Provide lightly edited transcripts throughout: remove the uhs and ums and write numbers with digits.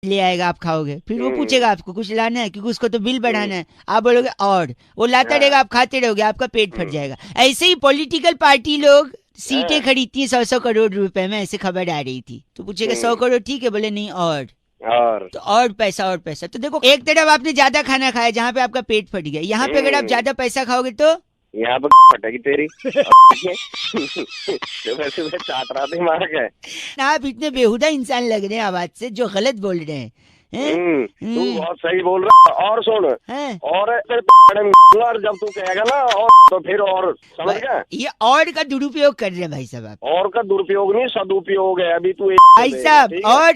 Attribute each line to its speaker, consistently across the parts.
Speaker 1: ले आएगा, आप खाओगे, फिर वो पूछेगा आपको कुछ लाना है क्योंकि उसको तो बिल बढ़ाना है, आप बोलोगे और, वो लाता रहेगा, आप खाते रहोगे, आपका पेट फट जाएगा। ऐसे ही पॉलिटिकल पार्टी लोग सीटें खरीदती है 100-100 करोड़ रुपए में, ऐसे खबर आ रही थी। तो पूछेगा 100 करोड़ ठीक है, बोले नहीं और तो और पैसा और पैसा। तो देखो, एक तरफ आपने ज्यादा खाना खाया जहाँ पे आपका पेट फट गया, यहाँ पे अगर आप ज्यादा पैसा खाओगे तो
Speaker 2: यहाँ पे फटेगी तेरी। सुबह सुबह चाट रहा दिमाग है।
Speaker 1: आप इतने बेहुदा इंसान लग रहे हैं आवाज से, जो गलत बोल रहे हैं।
Speaker 2: तू बहुत सही बोल रहा है। और सुन,
Speaker 1: हैं?
Speaker 2: और जब तू कहेगा ना और तो फिर और समझ गया,
Speaker 1: ये और का दुरुपयोग कर रहे हैं भाई साहब आप।
Speaker 2: और का दुरुपयोग नहीं सदुपयोग है। अभी तू
Speaker 1: भाई साहब और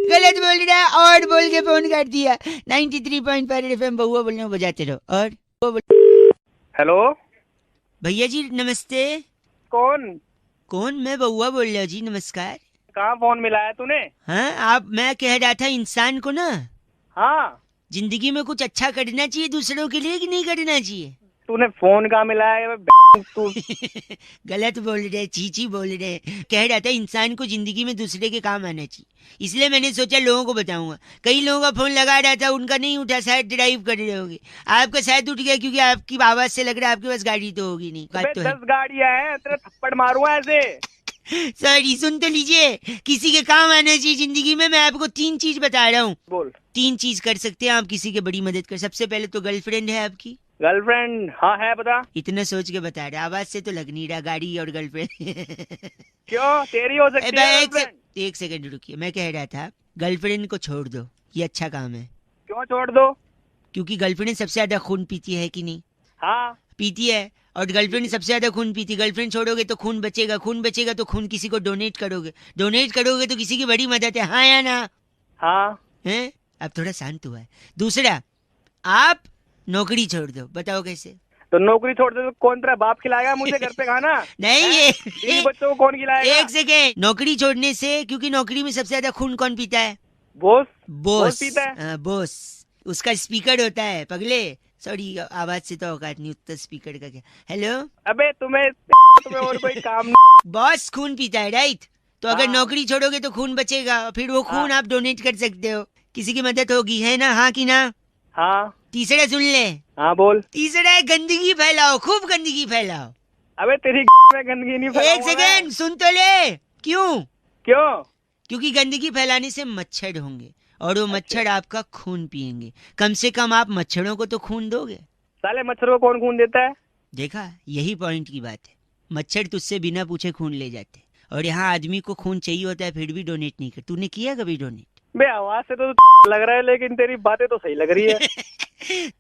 Speaker 1: गलत बोल रहा है, और बोल के फोन कर दिया। 93.5 FM बहुआ बोलने को बजाते रहो। और
Speaker 2: हेलो
Speaker 1: भैया जी नमस्ते।
Speaker 2: कौन?
Speaker 1: मैं बहुआ बोल रहा हूँ जी, नमस्कार।
Speaker 2: कहाँ फोन मिलाया तूने?
Speaker 1: हाँ, आप, मैं कह रहा था इंसान को ना
Speaker 2: हाँ,
Speaker 1: जिंदगी में कुछ अच्छा करना चाहिए दूसरों के लिए कि नहीं करना चाहिए?
Speaker 2: तूने फोन कहाँ मिलाया? तू
Speaker 1: गलत बोल रहे, चीची बोल रहे। कह रहा था इंसान को जिंदगी में दूसरे के काम आना चाहिए, इसलिए मैंने सोचा लोगों को बताऊंगा। कई लोगों का फोन लगा रहा था, उनका नहीं उठा, शायद ड्राइव कर रहे होंगे। आपका शायद उठ गया क्योंकि आपकी आवाज से लग रहा है आपके पास गाड़ी तो होगी नहीं। बात तो है।
Speaker 2: 10 गाड़ियाँ हैं, तेरे थप्पड़ मारूंगा ऐसे।
Speaker 1: सॉरी, सुन तो लीजिए, किसी के काम आना चाहिए जिंदगी में। मैं आपको 3 चीज बता रहा हूँ।
Speaker 2: बोल।
Speaker 1: 3 चीज कर सकते हैं आप किसी की बड़ी मदद कर। सबसे पहले तो गर्लफ्रेंड है आपकी।
Speaker 2: गर्लफ्रेंड? हाँ है, बता।
Speaker 1: इतना सोच के बता रहे, आवाज से तो लग नहीं रहा गाड़ी और गर्लफ्रेंड।
Speaker 2: क्यों, तेरी हो सकती है गर्लफ्रेंड?
Speaker 1: एक सेकंड रुकिए, मैं कह रहा था गर्लफ्रेंड को छोड़ दो, ये अच्छा काम है।
Speaker 2: क्यों छोड़ दो?
Speaker 1: क्योंकि गर्लफ्रेंड सबसे ज्यादा खून पीती है कि नहीं?
Speaker 2: हाँ
Speaker 1: पीती है, और गर्लफ्रेंड सबसे ज्यादा खून पीती। गर्लफ्रेंड छोड़ोगे तो खून बचेगा, खून बचेगा तो खून किसी को डोनेट करोगे, डोनेट करोगे तो किसी की बड़ी मदद है। हाँ या ना?
Speaker 2: हाँ
Speaker 1: हैं? अब थोड़ा शांत हुआ है। दूसरा, आप नौकरी छोड़ दो, बताओ कैसे?
Speaker 2: तो नौकरी छोड़ दे तो कौन तेरा बाप खिलाएगा मुझे घर पे खाना?
Speaker 1: नहीं, ये
Speaker 2: बीवी बच्चों को कौन खिलाएगा?
Speaker 1: एक सेकेंड, नौकरी छोड़ने से, क्योंकि नौकरी में सबसे ज्यादा खून कौन पीता है?
Speaker 2: बॉस।
Speaker 1: बॉस
Speaker 2: पीता है।
Speaker 1: बॉस, उसका स्पीकर होता है पगले। सॉरी, आवाज से तो औकात नहीं उतना, स्पीकर का क्या। हेलो,
Speaker 2: अबे तुम्हें और कोई काम नहीं?
Speaker 1: बॉस खून पीता है, राइट? तो अगर
Speaker 2: हाँ।
Speaker 1: नौकरी छोड़ोगे तो खून बचेगा, फिर वो खून
Speaker 2: हाँ।
Speaker 1: आप डोनेट कर सकते हो, किसी की मदद होगी, है ना? हाँ कि ना?
Speaker 2: हाँ
Speaker 1: तीसरा सुन ले।
Speaker 2: हाँ बोल।
Speaker 1: तीसरा है गंदगी फैलाओ, खूब गंदगी फैलाओ।
Speaker 2: अबे तेरी में गंदगी नहीं
Speaker 1: एक
Speaker 2: फैलाऊंगा मैं।
Speaker 1: सेकेंड सुन तो ले। क्यों?
Speaker 2: क्यों?
Speaker 1: क्योंकि गंदगी फैलाने से मच्छर होंगे, और वो मच्छर आपका खून पिएंगे। कम से कम आप मच्छरों को तो खून दोगे।
Speaker 2: साले मच्छरों को कौन खून देता है?
Speaker 1: देखा, यही पॉइंट की बात है। मच्छर तुझसे बिना पूछे खून ले जाते, और यहाँ आदमी को खून चाहिए होता है फिर भी डोनेट नहीं कर। तूने किया कभी डोनेट?
Speaker 2: बे आवाज से तो लग रहा है, लेकिन तेरी बातें तो सही लग रही है।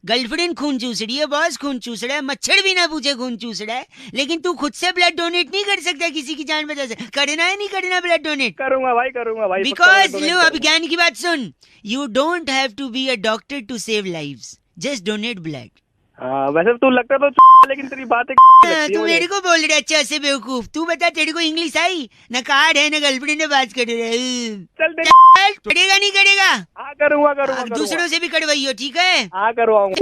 Speaker 1: गर्लफ्रेंड खून चूस रही है, बॉस खून चूस रहा है, मच्छर बिना पूछे खून चूस रहा है, लेकिन तू खुद से ब्लड डोनेट नहीं कर सकता किसी की जान बचा से। करना है नहीं करना ब्लड डोनेट?
Speaker 2: करूंगा भाई, करूंगा भाई।
Speaker 1: बिकॉज लो, अब ज्ञान की बात सुन। You don't have to be a doctor to save lives, just donate blood.
Speaker 2: हाँ वैसे तू लगता तो लेकिन तेरी बातें
Speaker 1: तू मेरे को बोल रहा है अच्छा से बेवकूफ। तू बता, तेरे को इंग्लिश आई? न कार्ड है न गर्लफ्रेंड ने बात कर रहे।
Speaker 2: चल
Speaker 1: करेगा नहीं करेगा?
Speaker 2: हाँ करूंगा करूंगा
Speaker 1: दूसरों से भी करवाइयो, ठीक है?
Speaker 2: हाँ करवाऊंगा।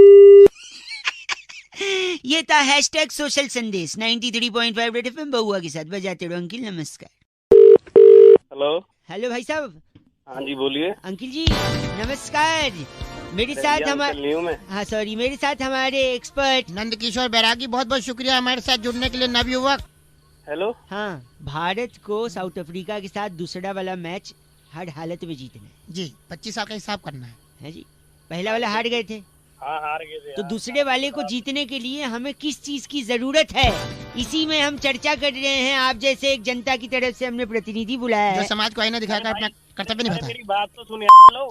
Speaker 1: ये था हैशटैग सोशल संदेश 93.5 रेड एफएम बहुआ के साथ। बजाते रहो अंकिल। नमस्कार।
Speaker 2: हेलो।
Speaker 1: हेलो भाई साहब।
Speaker 2: हाँ जी बोलिए।
Speaker 1: अंकिल जी नमस्कार। मेरे साथ हमारे, हाँ सॉरी, मेरे साथ हमारे एक्सपर्ट
Speaker 3: नंदकिशोर बैरागी, बहुत बहुत शुक्रिया हमारे साथ जुड़ने के लिए नवयुवक।
Speaker 2: हेलो।
Speaker 1: हाँ, भारत को साउथ अफ्रीका के साथ दूसरा वाला मैच हर हालत में जीतना है
Speaker 3: जी। 25 साल का हिसाब करना
Speaker 1: है जी। पहला वाला हार गए थे,
Speaker 2: हाँ हार गए थे।
Speaker 1: तो दूसरे वाले को जीतने के लिए हमें किस चीज की जरूरत है, इसी में हम चर्चा कर रहे हैं। आप जैसे एक जनता की तरफ से हमने प्रतिनिधि बुलाया
Speaker 3: जो
Speaker 1: है,
Speaker 3: समाज को आईना दिखाकर अपना कर्तव्य निभाता है।
Speaker 2: मेरी बात तो सुन।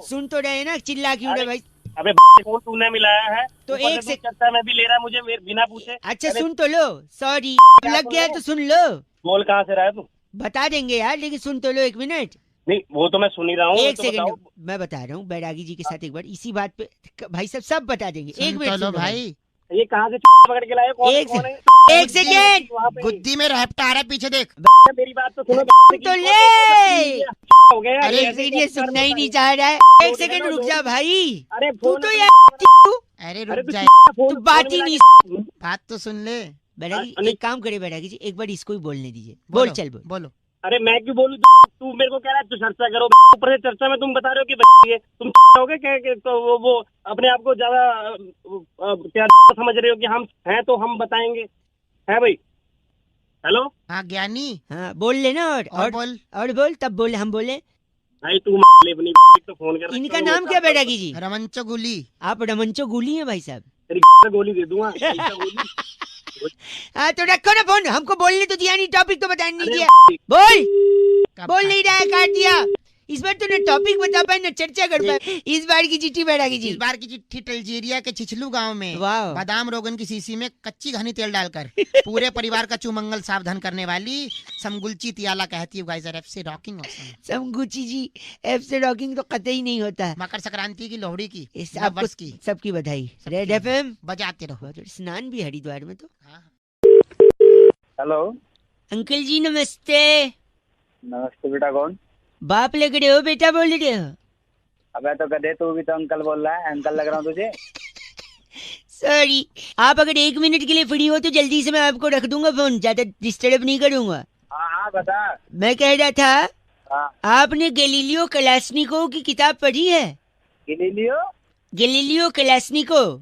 Speaker 1: सुन तो रहे ना, चिल्ला क्यों रहे भाई?
Speaker 2: अबे कौन तूने मिलाया है?
Speaker 1: तो एक से
Speaker 2: चर्चा में भी ले रहा मुझे बिना पूछे।
Speaker 1: अच्छा सुन तो लो, सॉरी लग गया तो सुन लो।
Speaker 2: बोल, कहाँ से रहा है तू?
Speaker 1: बता देंगे यार, लेकिन सुन तो लो 1 मिनट।
Speaker 2: नहीं वो तो मैं सुन ही रहा हूँ।
Speaker 1: एक सेकंड, मैं बता रहा हूँ बैरागी जी के साथ एक बार इसी बात पे भाई सब बता देंगे। एक मिनट
Speaker 3: चलो भाई,
Speaker 2: ये कहाँ से पकड़ के लाए?
Speaker 1: एक सेकंड,
Speaker 3: गुद्दी में रहपटा आ रहा है, पीछे देख।
Speaker 2: मेरी बात तो सुनो
Speaker 1: तो ले।
Speaker 2: हो गया।
Speaker 1: अरे ये सुनना ही नहीं चाह रहा है। एक सेकंड रुक जा भाई।
Speaker 2: अरे
Speaker 1: तू तो यार,
Speaker 3: अरे रुक जाए,
Speaker 1: तू बात ही नहीं।
Speaker 3: बात तो सुन ले।
Speaker 1: बैरागी एक काम करे, बैरागी जी एक बार इसको ही बोलने दीजिए। बोल
Speaker 3: बोलो,
Speaker 1: चल बोल।
Speaker 3: बोलो।
Speaker 2: अरे मैं क्यों बोलूं? तू मेरे को कह रहा है तू चर्चा करो, ऊपर से चर्चा में तुम बता रहे हो कि ये तुम होगे क्या? तो वो अपने आप को ज्यादा क्या समझ रहे हो कि हम हैं तो हम बताएंगे, है भाई? हेलो
Speaker 3: हाँ ज्ञानी,
Speaker 1: हाँ बोल लेना
Speaker 3: और बोल।
Speaker 1: और बोल, तब बोले हम बोले।
Speaker 2: भाई तू अपनी तो फोन कर।
Speaker 1: इनका नाम क्या बैठागी जी?
Speaker 3: रमंचो गुली।
Speaker 1: आप रमंचो गुली हैं भाई साहब?
Speaker 2: तेरी गोली दे दूंगा।
Speaker 1: हाँ तो रखो ना फोन, हमको बोलने तो दिया नहीं, टॉपिक तो बताने नहीं
Speaker 2: अरे
Speaker 1: दिया। बोल
Speaker 3: कब
Speaker 1: बोल नहीं रहा है, काट दिया। इस बार तो ना टॉपिक बता पाए ना चर्चा कर पाए। इस बार की चिट्ठी बैठागी जी।
Speaker 3: इस बार की चिट्ठी अल्जीरिया के छिछलू गांव में
Speaker 1: वाह।
Speaker 3: बादाम रोगन की शीशी में कच्ची घनी तेल डालकर पूरे परिवार का चुमंगल सावधान करने वाली समगुलची तियाला कहती है guys are FC rocking awesome.
Speaker 1: समगुची जी, एफ से रॉकिंग तो कतई नहीं होता है।
Speaker 3: मकर संक्रांति की, लोहड़ी की,
Speaker 1: इस
Speaker 3: नव
Speaker 1: आपको
Speaker 3: वर्ष की
Speaker 1: सबकी बधाई।
Speaker 3: सबकी
Speaker 1: रेड एफएम
Speaker 3: बजाते रहो।
Speaker 1: स्नान भी हरिद्वार में तो।
Speaker 3: हाँ।
Speaker 2: हेलो
Speaker 1: अंकल जी नमस्ते।
Speaker 2: नमस्ते बेटा, कौन?
Speaker 1: बाप लग रहे हो बेटा बोल रहे हो?
Speaker 2: अबे तो गधे, तू भी तो अंकल बोल रहा है, अंकल लग रहा हूँ तुझे?
Speaker 1: सॉरी, आप अगर 1 मिनट के लिए फ्री हो तो जल्दी से मैं आपको रख दूंगा फोन, ज्यादा डिस्टर्ब नहीं करूंगा।
Speaker 2: हाँ हाँ बता।
Speaker 1: मैं कह रहा था,
Speaker 2: हाँ
Speaker 1: आपने गैलीलियो कलास्निकोव की किताब पढ़ी है?
Speaker 2: गिलीलियो?
Speaker 1: गैलीलियो कलास्निकोव?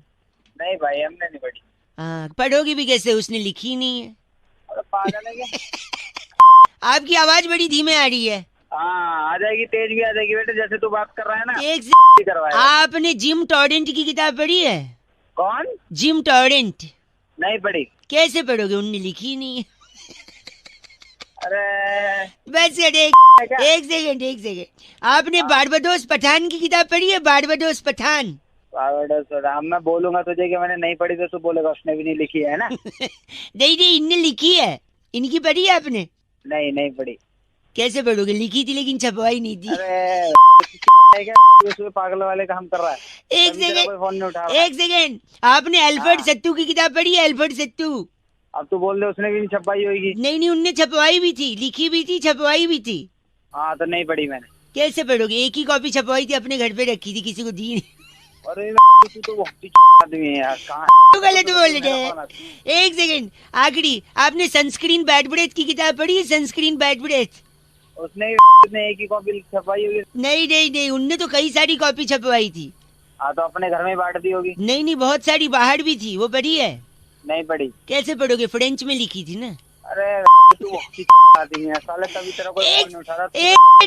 Speaker 2: नहीं भाई, हमने नहीं पढ़ी।
Speaker 1: हाँ पढ़ोगी भी कैसे, उसने लिखी ही नहीं है।
Speaker 2: अरे पागल है क्या?
Speaker 1: आपकी आवाज बड़ी धीमे आ रही है।
Speaker 2: हाँ आ जाएगी, तेज भी आ जाएगी बेटे, जैसे तू बात कर रहा है ना।
Speaker 1: एक
Speaker 2: ही करवाएगा।
Speaker 1: आपने जिम टॉरेंट की किताब पढ़ी है?
Speaker 2: कौन?
Speaker 1: Gym torrent?
Speaker 2: नहीं पढ़ी।
Speaker 1: कैसे पढ़ोगे, उनने लिखी ही नहीं है।
Speaker 2: अरे
Speaker 1: बस एक सेकंड, आपने बारबाडोस पठान की किताब पढ़ी है? बारबाडोस पठान?
Speaker 2: राम, मैं बोलूंगा तुझे कि मैंने नहीं पढ़ी तो तू बोलेगा उसने भी नहीं लिखी है ना।
Speaker 1: नहीं इनने लिखी है। इनकी पढ़ी है आपने?
Speaker 2: नहीं पढ़ी।
Speaker 1: कैसे पढ़ोगे, लिखी थी लेकिन छपवाई नहीं थी।
Speaker 2: अरे क्या उसमें पागल वाले काम कर रहा है?
Speaker 1: एक
Speaker 2: तभी तेरा कोई फोन नहीं उठा रहा है।
Speaker 1: सेकंड, आपने अल्फ्रेड सत्तू की किताब पढ़ी है? अल्फ्रेड सत्तू?
Speaker 2: अब तू बोल दे उसने भी नहीं छपाई होगी।
Speaker 1: नहीं उनने छपवाई भी थी, लिखी भी थी, छपवाई भी थी।
Speaker 2: हाँ तो नहीं पढ़ी मैंने।
Speaker 1: कैसे पढ़ोगे, एक ही कॉपी छपवाई थी, अपने घर पे रखी थी, किसी को दी नहीं।
Speaker 2: अरे तू तो बहुत आदमी है यार, कहाँ
Speaker 1: तो गलत बोल रहे हैं। एक सेकंड, आखिरी, आपने सनस्क्रीन बैड ब्रेथ की किताब पढ़ी है? Sunscreen bad breath?
Speaker 2: उसने एक ही कॉपी छपाई होगी।
Speaker 1: नहीं उनने तो कई सारी कॉपी छपवाई थी।
Speaker 2: हाँ तो अपने घर में बांट दी होगी।
Speaker 1: नहीं बहुत सारी बाहर भी थी, वो पढ़ी है?
Speaker 2: नहीं पढ़ी।
Speaker 1: कैसे पढ़ोगे, फ्रेंच में लिखी थी ना।
Speaker 2: अरे तू बहुत आदमी है साले, तभी तेरा कोई फोन नहीं उठा रहा।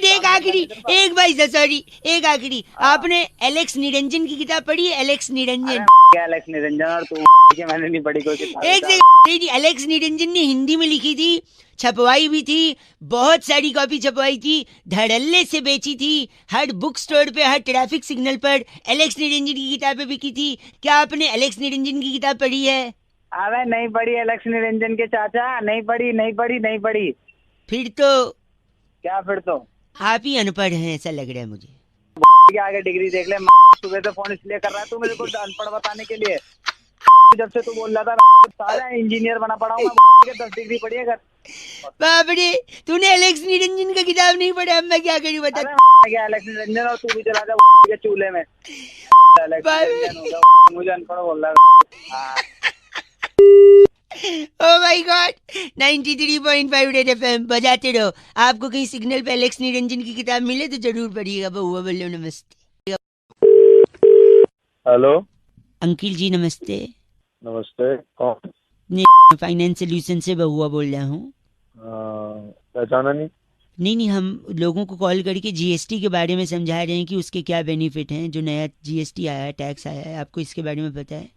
Speaker 1: एक आखिरी, एक भाई सॉरी, एक आखिरी, आपने एलेक्स निरंजन की किताब पढ़ी है? एलेक्स निरंजन?
Speaker 2: क्या एलेक्स निरंजन और तू? मैंने नहीं पढ़ी कोई किताब।
Speaker 1: एक सेकंड, एलेक्स निरंजन ने हिंदी में लिखी थी, छपवाई भी थी, बहुत सारी कॉपी छपवाई थी, धड़ल्ले से बेची थी, हर बुक स्टोर पे, हर ट्रैफिक सिग्नल पर एलेक्स निरंजन की किताबें बिकी थी। क्या आपने एलेक्स निरंजन की किताब पढ़ी है?
Speaker 2: अरे नहीं पढ़ी एलेक्स निरंजन के चाचा, नहीं पढ़ी।
Speaker 1: फिर तो
Speaker 2: क्या फिर तो?
Speaker 1: आप ही अनपढ़ हैं ऐसा लग रहा है मुझे।
Speaker 2: के आगे डिग्री देख ले। सुबह से फोन इसलिए कर रहा है तू मेरे को अनपढ़ बताने के लिए। जब से तू बोल रहा था सारा इंजीनियर बना पड़ा हूँ, 10 डिग्री पढ़ी है घर।
Speaker 1: बाप रे, तूने एलेक्स निरंजन का किताब नहीं पढ़ा, अब मैं क्या करूँ बता।
Speaker 2: क्या एलेक्स निरंजन, और तू भी चला जा चूल्हे में। मुझे अनपढ़ बोल रहा है।
Speaker 1: Oh my God, 93.5 red FM बजाते रहो। आपको कहीं सिग्नल पे एलेक्स निरंजन की किताब मिले तो जरूर पढ़िएगा। बहुआ बोलो नमस्ते।
Speaker 2: हेलो
Speaker 1: अंकिल जी नमस्ते।
Speaker 2: नमस्ते, कौन?
Speaker 1: फाइनेंस सोल्यूशन से बहुआ बोल रहा हूँ।
Speaker 2: पहचाना नहीं।
Speaker 1: नहीं हम लोगों को कॉल करके जीएसटी के बारे में समझा रहे हैं कि उसके क्या बेनिफिट हैं। जो नया जीएसटी आया है, टैक्स आया है, आपको इसके बारे में पता है?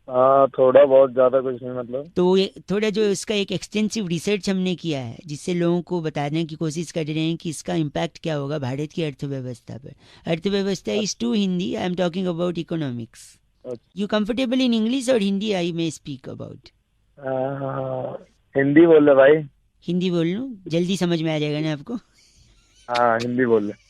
Speaker 2: हाँ थोड़ा बहुत, ज्यादा कुछ नहीं मतलब।
Speaker 1: तो ये थोड़ा जो इसका एक एक्सटेंसिव रिसर्च हमने किया है, जिससे लोगों को बताने की कोशिश कर रहे हैं कि इसका इम्पैक्ट क्या होगा भारत की अर्थव्यवस्था पर। अर्थव्यवस्था is to Hindi, I am talking about economics. You comfortable in English और Hindi I may speak about?
Speaker 2: Hindi बोल रहे भाई।
Speaker 1: हिंदी बोल लूँ, जल्दी समझ में आ जाएगा ना आपको?
Speaker 2: हाँ हिंदी बोल रहे।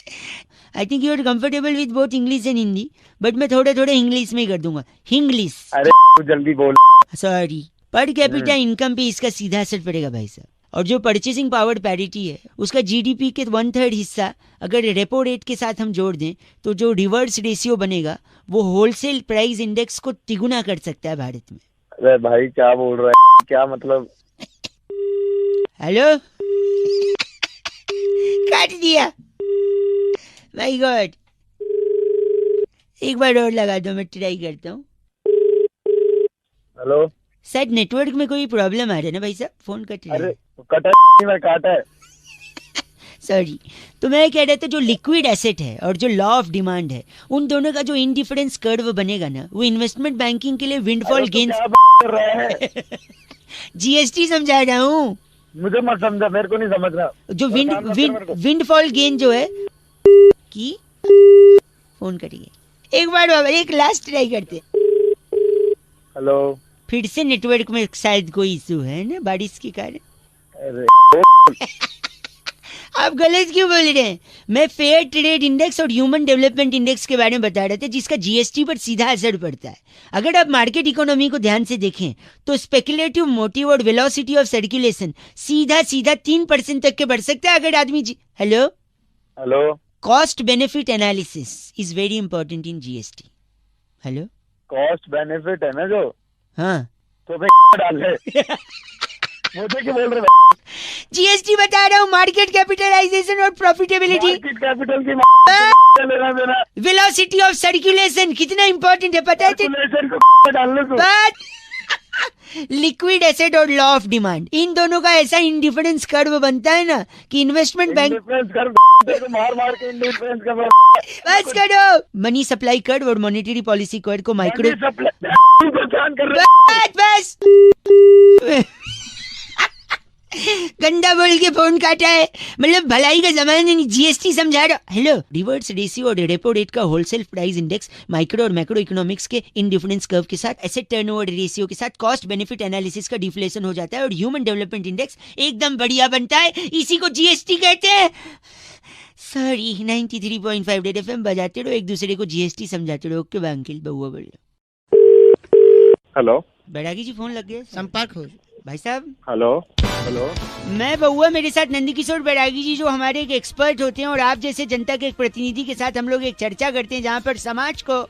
Speaker 1: I think you are comfortable with both English and Hindi, but मैं थोड़ा इंग्लिश में ही कर दूंगा। हिंग्लिश।
Speaker 2: अरे तू जल्दी बोल।
Speaker 1: सॉरी। पर कैपिटा इनकम पे इसका सीधा असर पड़ेगा भाई साहब। और जो परचेसिंग पावर पैरिटी है, उसका जीडीपी के 1/3 हिस्सा अगर रेपो रेट के साथ हम जोड़ दें तो जो रिवर्स रेशियो बनेगा वो होलसेल प्राइस इंडेक्स को तिगुना कर सकता है भारत में।
Speaker 2: अरे भाई क्या बोल रहा है, क्या मतलब?
Speaker 1: हेलो काट दिया। माय गॉड, एक बार और लगा दो, मैं ट्राई करता हूँ।
Speaker 4: हेलो
Speaker 1: शायद नेटवर्क में कोई प्रॉब्लम आ रहा है ना भाई साहब, फोन कट रहा
Speaker 4: अरे
Speaker 1: है।
Speaker 4: कटा में काटा है।
Speaker 1: सॉरी। तो मैं कह रहा था जो लिक्विड एसेट है और जो लॉ ऑफ डिमांड है, उन दोनों का जो इंडिफरेंस कर्व बनेगा ना, वो इन्वेस्टमेंट बैंकिंग के लिए विंडफॉल
Speaker 4: अरे तो
Speaker 1: गेन्स।
Speaker 4: क्या कर रहे हैं?
Speaker 1: जीएसटी समझा रहा हूँ।
Speaker 4: मुझे मत समझा, मेरे को नहीं समझ रहा।
Speaker 1: जो
Speaker 4: परेशान मत कर मेरे को।
Speaker 1: विंडफॉल गेन जो है की फोन करिए एक बार बाबा, एक लास्ट ट्राई करते।
Speaker 4: हेलो
Speaker 1: फिर से नेटवर्क में शायद कोई इशू है ना, बारिश के कारण।
Speaker 4: अरे
Speaker 1: आप गलत क्यों बोल रहे हैं? मैं फेयर ट्रेड इंडेक्स और ह्यूमन डेवलपमेंट इंडेक्स के बारे में बता रहे थे, जिसका जीएसटी पर सीधा असर पड़ता है। अगर आप मार्केट इकोनॉमी को ध्यान से देखें तो स्पेकुलेटिव मोटिव और वेलोसिटी ऑफ सर्कुलेशन सीधा 3% तक के बढ़ सकता है अगर आदमी hello
Speaker 4: hello
Speaker 1: cost benefit analysis is very important in GST. Hello
Speaker 4: cost benefit है ना जो,
Speaker 1: हाँ
Speaker 4: तो फिर डाल ले। मुझे क्यों बोल रहे हो?
Speaker 1: जीएसटी बता रहा हूँ, मार्केट कैपिटलाइजेशन और प्रॉफिटेबिलिटी,
Speaker 4: मार्केट कैपिटल की लेना देना,
Speaker 1: वेलोसिटी ऑफ सर्कुलेशन कितना इंपॉर्टेंट है पता है?
Speaker 4: कैलकुलेशन को डाल ले तू।
Speaker 1: लिक्विड एसेट और लॉ ऑफ डिमांड, इन दोनों का ऐसा इंडिफरेंस कर्व बनता है ना कि इन्वेस्टमेंट बैंक
Speaker 4: इंडिफरेंस कर देखो, मार के इंडिफरेंस कर।
Speaker 1: बस करो। मनी सप्लाई कर्व और मॉनेटरी पॉलिसी कर्व को माइक्रो
Speaker 4: परेशान कर रहे।
Speaker 1: बस गंदा बोल के फोन काटा है, मतलब भलाई का जमाना नहीं, जीएसटी समझा रहा। हेलो, रिवर्स रेशियो और रेपो रेट का होलसेल प्राइस इंडेक्स माइक्रो और मैक्रो इकोनॉमिक्स के इंडिफरेंस कर्व के साथ एसेट टर्नओवर रेशियो के साथ कॉस्ट बेनिफिट एनालिसिस का डिफ्लेशन हो जाता है और ह्यूमन डेवलपमेंट इंडेक्स एकदम बढ़िया बनता है। इसी को जीएसटी कहते हैं। सॉरी, 93.5 रेड एफएम बजाते रहो, एक दूसरे को जीएसटी समझाते रहो। ओके अंकिल, बउआ बोल रहा।
Speaker 4: हेलो
Speaker 1: बैरागी जी फोन लग गया
Speaker 3: संपर्क हो
Speaker 1: भाई साहब।
Speaker 4: हेलो हेलो
Speaker 1: मैं बउआ, मेरे साथ नंदकिशोर बैरागी जी जो हमारे एक एक्सपर्ट होते हैं और आप जैसे जनता के एक प्रतिनिधि के साथ हम लोग एक चर्चा करते हैं जहाँ पर समाज को।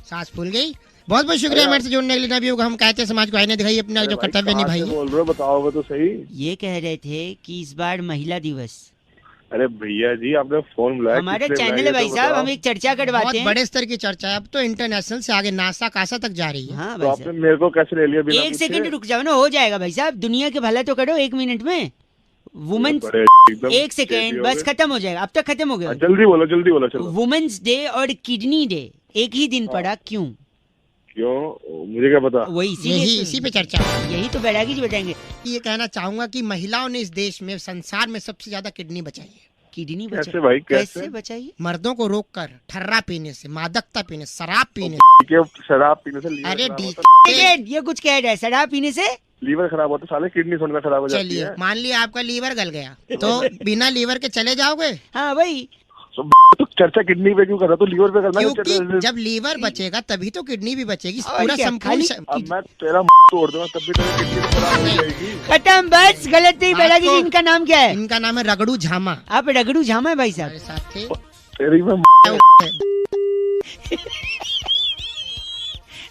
Speaker 3: सांस फूल गई। बहुत बहुत शुक्रिया हमारे से जुड़ने के लिए। नबी होगा, हम कहते हैं समाज को आईने दिखाइए, अपना जो कर्तव्य निभाइए।
Speaker 4: बोल रहे हो, बताओ तो सही।
Speaker 1: ये कह रहे थे कि इस बार महिला दिवस।
Speaker 4: अरे भैया जी, आपने फोन बुलाया,
Speaker 1: हमारा
Speaker 4: किस लिए
Speaker 1: चैनल है
Speaker 4: बुलाया
Speaker 1: भाई
Speaker 4: तो
Speaker 1: साहब,
Speaker 4: बताओ।
Speaker 1: हम एक चर्चा करवाते
Speaker 3: बहुत
Speaker 1: हैं।
Speaker 3: बड़े स्तर की चर्चा है, अब तो इंटरनेशनल से आगे नासा कासा तक जा रही है।
Speaker 1: हाँ
Speaker 4: तो
Speaker 1: भाई
Speaker 4: आपने
Speaker 1: साहब,
Speaker 4: मेरे को कैसे ले लिया बिना
Speaker 1: एक
Speaker 4: पूछे?
Speaker 1: सेकंड रुक जाओ ना, हो जाएगा भाई साहब। दुनिया के भला तो करो 1 मिनट में। वुमेन्स,
Speaker 4: बड़े एकदम
Speaker 1: एक सेकेंड बस, खत्म हो जाएगा। अब तक खत्म हो गया।
Speaker 4: जल्दी बोलो चलो।
Speaker 1: वुमेन्स डे और किडनी डे एक ही दिन पड़ा, क्यों?
Speaker 4: क्यों, मुझे क्या पता।
Speaker 1: वही
Speaker 3: इसी पे चर्चा है।
Speaker 1: यही तो बैरागी जी बताएंगे।
Speaker 3: ये कहना चाहूंगा कि महिलाओं ने इस देश में, संसार में सबसे ज्यादा किडनी बचाई है।
Speaker 1: किडनी
Speaker 4: कैसे भाई,
Speaker 1: कैसे बचाइए?
Speaker 3: मर्दों को रोककर ठर्रा पीने से, मादकता पीने, शराब पीने
Speaker 4: के शराब पीने से लीवर
Speaker 3: अरे
Speaker 4: खराब
Speaker 3: डी
Speaker 4: होता है।
Speaker 1: ये कुछ कह रहा है, शराब पीने से
Speaker 4: लीवर खराब होता है, साले किडनी थोड़ी ना खराब हो जाती
Speaker 3: चलिए
Speaker 4: है।
Speaker 3: मान लिया आपका लीवर गल गया, तो बिना लीवर के चले जाओगे?
Speaker 1: हाँ भाई,
Speaker 4: तो चर्चा किडनी पे क्यों कर रहा, तू लीवर पे करना है।
Speaker 3: क्योंकि जब लीवर बचेगा तभी तो किडनी भी बचेगी।
Speaker 1: और
Speaker 3: पूरा
Speaker 1: क्या,
Speaker 3: संपूर्ण
Speaker 4: अब मैं तेरा तोड़ दूंगा तब भी तेरी किडनी तो खराब हो जाएगी।
Speaker 1: खत्म, बस गलत नहीं। बैरागी जी, इनका नाम क्या है?
Speaker 3: इनका नाम है रगड़ू झामा।
Speaker 1: आप रगड़ू झामा है भाई
Speaker 3: हमारे
Speaker 1: साहब।
Speaker 3: साथ थे।
Speaker 4: तेरी मैं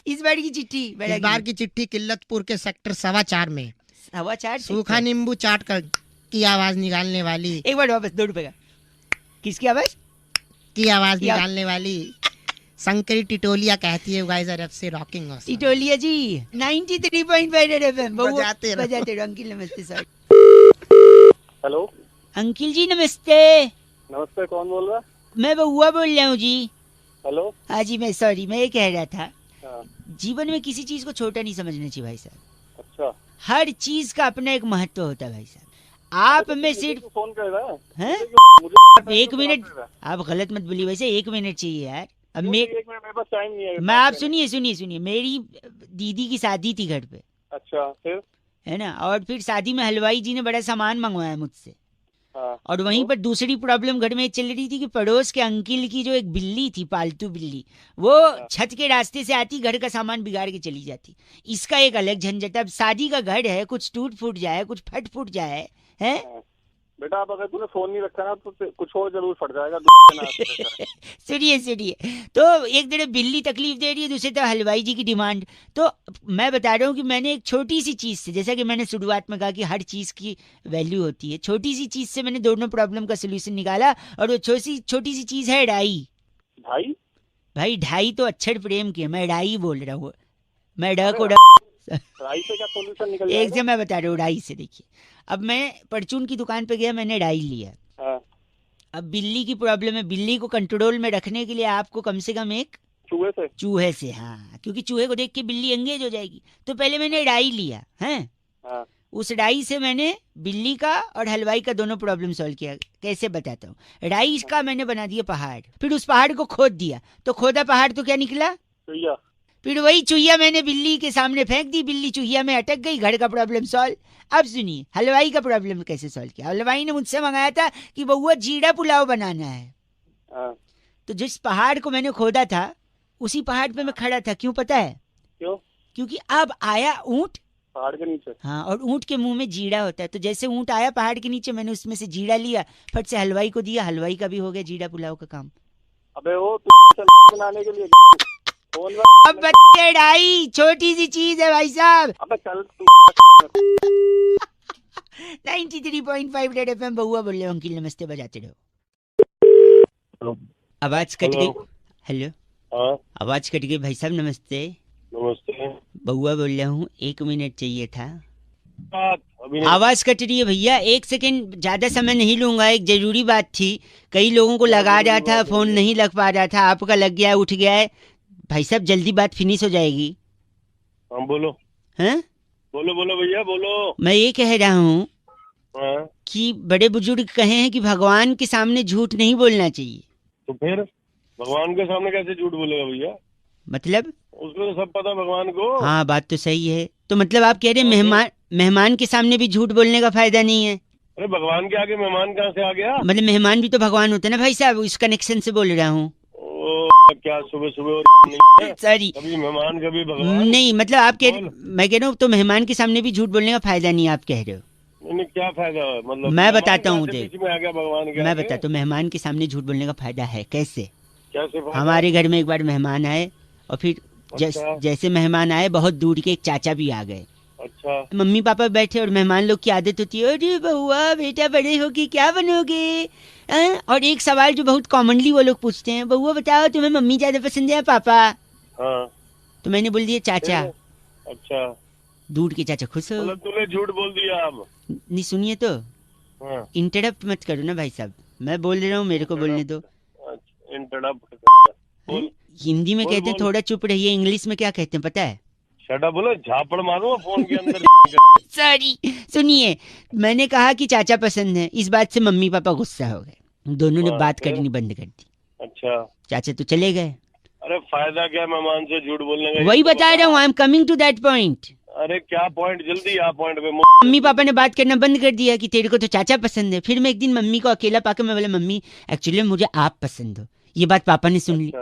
Speaker 1: इस बार की चिट्ठी
Speaker 3: इस
Speaker 1: बैरागी
Speaker 3: बार
Speaker 1: जी।
Speaker 3: की चिट्ठी किल्लतपुर के सेक्टर 4.25 में
Speaker 1: 4.25
Speaker 3: सूखा नींबू चाट कर की आवाज निकालने वाली,
Speaker 1: एक बार वापस 2 रुपए का। किसकी आवाज?
Speaker 3: की आवाज
Speaker 1: क्या?
Speaker 3: निकालने वाली शंकरी टिटोलिया कहती है गाइस आर से रॉकिंग ऑसम।
Speaker 1: टिटोलिया जी 93.5 एफएम
Speaker 3: बजाते रहो।
Speaker 1: बजाते रहो। अंकिल नमस्ते सर।
Speaker 4: हेलो
Speaker 1: अंकिल जी नमस्ते,
Speaker 4: नमस्ते, कौन बोल रहा है?
Speaker 1: मैं बउआ बोल रहा हूँ जी।
Speaker 4: हेलो
Speaker 1: हाँ जी, मैं सॉरी, मैं ये कह रहा था,
Speaker 4: हाँ,
Speaker 1: जीवन में किसी चीज को छोटा नहीं समझना चाहिए भाई साहब।
Speaker 4: अच्छा
Speaker 1: हर चीज का अपना एक महत्व होता है भाई साहब। आप में सिर्फ
Speaker 4: फोन कर रहा है
Speaker 1: हैं?
Speaker 4: मुझे
Speaker 1: 1 मिनट, आप गलत मत बोलिए, वैसे 1 मिनट चाहिए यार। अब
Speaker 4: एक मिनट, मेरे पास टाइम नहीं है।
Speaker 1: मैं आप सुनिए, मेरी दीदी की शादी थी घर पे,
Speaker 4: अच्छा, फिर?
Speaker 1: है ना, और फिर शादी में हलवाई जी ने बड़ा सामान मंगवाया मुझसे।
Speaker 4: हाँ,
Speaker 1: और वहीं पर दूसरी प्रॉब्लम घर में चल रही थी कि पड़ोस के अंकिल की जो एक बिल्ली थी, पालतू बिल्ली, वो छत के रास्ते से आती, घर का सामान बिगाड़ के चली जाती। इसका एक अलग झंझट। अब शादी का घर है, कुछ टूट फूट जाए, कुछ फट फूट जाए, है
Speaker 4: बेटा अब अगर तूने फोन नहीं रखा ना तो कुछ और जरूर फट जाएगा।
Speaker 1: सुनिए सुनिए, तो एक तरफ बिल्ली तकलीफ दे रही है, दूसरी तरफ हलवाई जी की डिमांड। तो मैं बता रहा हूँ कि मैंने एक छोटी सी चीज से, जैसा कि मैंने शुरुआत में कहा कि हर चीज की वैल्यू होती है, छोटी सी चीज से मैंने दोनों प्रॉब्लम का सोल्यूशन निकाला। और वो छोटी सी चीज है ढाई।
Speaker 4: भाई
Speaker 1: भाई ढाई तो अक्षर प्रेम की है, मैं ढाई बोल रहा हूँ। मैं ढ को
Speaker 4: राई से क्या सोल्यूशन निकल
Speaker 1: एक
Speaker 4: जाएगा?
Speaker 1: से मैं बता रहा हूँ ढाई से। देखिए, अब मैं परचून की दुकान पे गया, मैंने ढाई लिया।
Speaker 4: हाँ,
Speaker 1: अब बिल्ली की प्रॉब्लम है, बिल्ली को कंट्रोल में रखने के लिए आपको कम से कम एक
Speaker 4: चूहे से।
Speaker 1: हाँ, क्योंकि चूहे को देख के बिल्ली एंगेज हो जाएगी। तो पहले मैंने डाई लिया है,
Speaker 4: हाँ,
Speaker 1: उस डाई से मैंने बिल्ली का और हलवाई का दोनों प्रॉब्लम सॉल्व किया। कैसे बताता हूँ। डाई का मैंने बना दिया पहाड़, फिर उस पहाड़ को खोद दिया, तो खोदा पहाड़ तो क्या निकला?
Speaker 4: चुहिया।
Speaker 1: फिर वही चुहिया मैंने बिल्ली के सामने फेंक दी, बिल्ली चुहिया में अटक गई, घर का प्रॉब्लम सॉल्व। अब सुनिए हलवाई का प्रॉब्लम कैसे सॉल्व किया। हलवाई ने मुझसे मंगाया था कि बउआ जीरा पुलाव बनाना है।
Speaker 4: हाँ,
Speaker 1: तो जिस पहाड़ को मैंने खोदा था उसी पहाड़ पे मैं खड़ा था। क्यों पता है?
Speaker 4: क्यों?
Speaker 1: क्योंकि अब आया ऊंट
Speaker 4: पहाड़ के नीचे।
Speaker 1: हाँ, और ऊंट के मुंह में जीरा होता है। तो जैसे ऊंट आया पहाड़ के नीचे, मैंने उसमें से जीरा लिया, फट से हलवाई को दिया, हलवाई का भी हो गया जीरा पुलाव का काम।
Speaker 4: अबे वो तू बनाने के लिए फोन
Speaker 1: अब बच्चे ढाई छोटी सी चीज है भाई साहब।
Speaker 4: अबे चल तू
Speaker 1: 93.5 रेड एफएम बउआ बोल रहे हो। अंकिल नमस्ते, बजाते रहो। आवाज कट गई। हेलो,
Speaker 4: हाँ,
Speaker 1: आवाज कट गई भाई साहब। नमस्ते,
Speaker 4: नमस्ते।
Speaker 1: बउआ बोल रहा हूँ, 1 मिनट चाहिए था।
Speaker 4: अभी नहीं।
Speaker 1: आवाज कट रही है भैया, 1 सेकंड, ज्यादा समय नहीं लूंगा। एक जरूरी बात थी, कई लोगों को लगा रहा था, फोन नहीं लग पा रहा था, आपका लग गया, उठ गया है। भाई साहब जल्दी बात फिनिश हो जाएगी।
Speaker 4: हाँ बोलो।
Speaker 1: हैं?
Speaker 4: बोलो बोलो भैया बोलो।
Speaker 1: मैं ये कह रहा हूँ
Speaker 4: हाँ,
Speaker 1: कि बड़े बुजुर्ग कहे हैं कि भगवान के सामने झूठ नहीं बोलना चाहिए।
Speaker 4: तो फिर भगवान के सामने कैसे झूठ बोलेगा भैया?
Speaker 1: मतलब?
Speaker 4: उसको तो सब पता भगवान को।
Speaker 1: हाँ, बात तो सही है। तो मतलब आप कह रहे हैं मेहमान के सामने भी झूठ बोलने का फायदा नहीं है?
Speaker 4: अरे भगवान के आगे मेहमान कहाँ से आ गया?
Speaker 1: मतलब मेहमान भी तो भगवान होते हैं ना भाई साहब, उस कनेक्शन से बोल रहा हूँ।
Speaker 4: क्या सुबह सुबह और
Speaker 1: सॉरी,
Speaker 4: कभी मेहमान कभी भगवान।
Speaker 1: नहीं मतलब आप मैं कह रहा हूँ तो मेहमान के सामने भी झूठ बोलने का फायदा नहीं है, आप कह रहे हो।
Speaker 4: नहीं, क्या फायदा है? मतलब
Speaker 1: मैं बताता हूँ,
Speaker 4: बीच में आ गया भगवान के
Speaker 1: मैं
Speaker 4: आगे?
Speaker 1: बताता हूँ मेहमान के सामने झूठ बोलने का फायदा है। कैसे?
Speaker 4: कैसे फायदा?
Speaker 1: हमारे घर में एक बार मेहमान आए, और फिर
Speaker 4: अच्छा।
Speaker 1: जैसे मेहमान आए, बहुत दूर के एक चाचा भी आ गए।
Speaker 4: अच्छा।
Speaker 1: मम्मी पापा बैठे, और मेहमान लोग की आदत होती है, अरे बउआ बेटा बड़े होके क्या बनोगे? और एक सवाल जो बहुत कॉमनली वो लोग पूछते हैं, बउआ बताओ तुम्हें मम्मी ज्यादा पसंद है या पापा?
Speaker 4: हाँ।
Speaker 1: तो मैंने बोल दिया चाचा।
Speaker 4: अच्छा।
Speaker 1: दूर के चाचा खुश हो।
Speaker 4: मतलब तूने झूठ बोल दिया अब?
Speaker 1: नहीं, सुनिए तो,
Speaker 4: हाँ।
Speaker 1: इंटरप्ट मत करो ना भाई साहब, मैं बोल रहा हूँ, मेरे को बोलने दो।
Speaker 4: इंटरप्ट बोल।
Speaker 1: हिंदी में कहते हैं थोड़ा चुप रहिए, इंग्लिश में क्या कहते हैं पता है?
Speaker 4: शट अप बोलो, झापड़ मारूंगा फोन के अंदर।
Speaker 1: सॉरी, सुनिए, मैंने कहा कि चाचा पसंद है, इस बात से मम्मी पापा गुस्सा हो गए, दोनों ने बात करनी बंद कर दी।
Speaker 4: अच्छा।
Speaker 1: चाचा तो चले गए।
Speaker 4: अरे फायदा क्या मेहमान से झूठ बोलने का?
Speaker 1: वही बता रहा हूँ, I am coming to that point.
Speaker 4: अरे क्या पॉइंट? जल्दी आ पॉइंट पे।
Speaker 1: मम्मी पापा ने बात करना बंद कर दिया कि तेरे को तो चाचा पसंद है। फिर मैं एक दिन मम्मी को अकेला पाकर मैं बोला, मम्मी एक्चुअली मुझे आप पसंद हो। ये बात पापा ने सुन ली।